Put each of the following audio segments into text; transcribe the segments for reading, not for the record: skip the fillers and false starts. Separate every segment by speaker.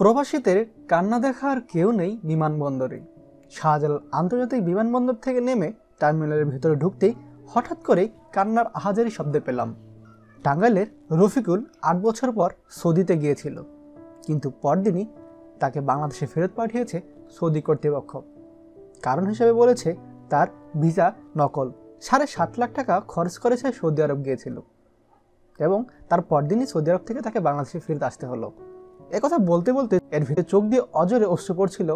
Speaker 1: প্রবাসীদের কান্না দেখার কেউ নেই বিমানবন্দরে। শাহজালাল আন্তর্জাতিক বিমানবন্দর থেকে নেমে টার্মিনালের ভেতরে ঢুকতেই হঠাৎ করেই কান্নার আহাজারি শব্দ পেলাম। টাঙ্গাইলের রফিকুল ৮ বছর পর সৌদিতে গিয়েছিল, কিন্তু পরদিনই তাকে বাংলাদেশে ফেরত পাঠিয়েছে সৌদি কর্তৃপক্ষ। কারণ হিসেবে বলেছে তার ভিসা নকল। ৭.৫ লাখ টাকা খরচ করেছে সৌদি আরব গিয়েছিল এবং তার পরদিনই সৌদি আরব থেকে তাকে বাংলাদেশে ফেরত আসতে হলো। একথা বলতে বলতে এর ভিতরে চোখ দিয়ে অজরে অশ্রু পড়ছিল,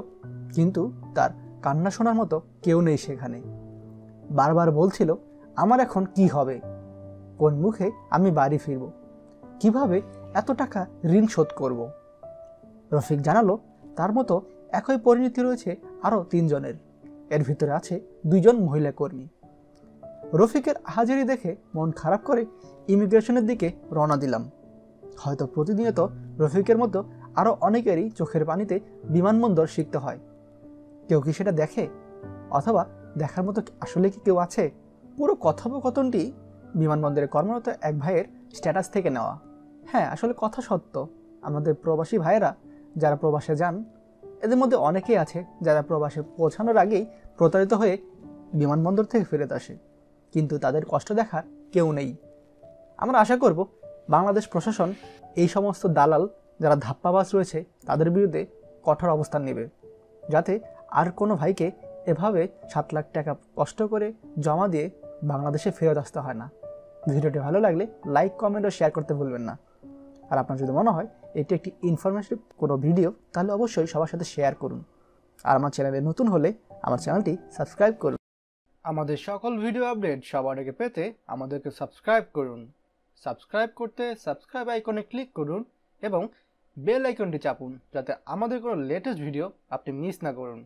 Speaker 1: কিন্তু তার কান্না শোনার মতো কেউ নেই সেখানে। বারবার বলছিল, আমার এখন কি হবে, কোন মুখে আমি বাড়ি ফিরব, কিভাবে এত টাকা ঋণ শোধ করব। রফিক জানালো তার মতো একই পরিণতি রয়েছে আরও ৩ জনের। এর ভিতরে আছে ২ জন মহিলা কর্মী। রফিকের হাজিরি দেখে মন খারাপ করে ইমিগ্রেশনের দিকে রওনা দিলাম। হয়তো প্রতিনিয়ত রফিকের মতো আরও অনেকেরই চোখের পানিতে বিমানবন্দর শিখতে হয়। কেউ কি সেটা দেখে, অথবা দেখার মতো আসলে কি কেউ আছে? পুরো কথোপকথনটি বিমানবন্দরে কর্মরত এক ভাইয়ের স্ট্যাটাস থেকে নেওয়া। হ্যাঁ, আসলে কথা সত্য। আমাদের প্রবাসী ভাইয়েরা যারা প্রবাসে যান, এদের মধ্যে অনেকেই আছে যারা প্রবাসে পৌঁছানোর আগেই প্রতারিত হয়ে বিমানবন্দর থেকে ফেরত আসে, কিন্তু তাদের কষ্ট দেখার কেউ নেই। আমরা আশা করব বাংলাদেশ প্রশাসন এই সমস্ত দালাল যারা ধাপ্পাবাজ রয়েছে তাদের বিরুদ্ধে কঠোর অবস্থান নেবে, যাতে আর কোনো ভাইকে এভাবে ৭ লাখ টাকা কষ্ট করে জমা দিয়ে বাংলাদেশে ফেরত আসতে হয় না। ভিডিওটি ভালো লাগলে লাইক, কমেন্ট ও শেয়ার করতে ভুলবেন না। আর আপনার যদি মনে হয় এটি একটি ইনফরমেটিভ কোনো ভিডিও, তাহলে অবশ্যই সবার সাথে শেয়ার করুন। আর আমার চ্যানেলে নতুন হলে আমার চ্যানেলটি সাবস্ক্রাইব করুন। আমাদের সকল ভিডিও আপডেট সবার আগে পেতে আমাদেরকে সাবস্ক্রাইব করুন। সাবস্ক্রাইব করতে সাবস্ক্রাইব আইকনে ক্লিক করুন এবং বেল আইকনটি চাপুন, যাতে আমাদের কোনো লেটেস্ট ভিডিও আপনি মিস না করুন।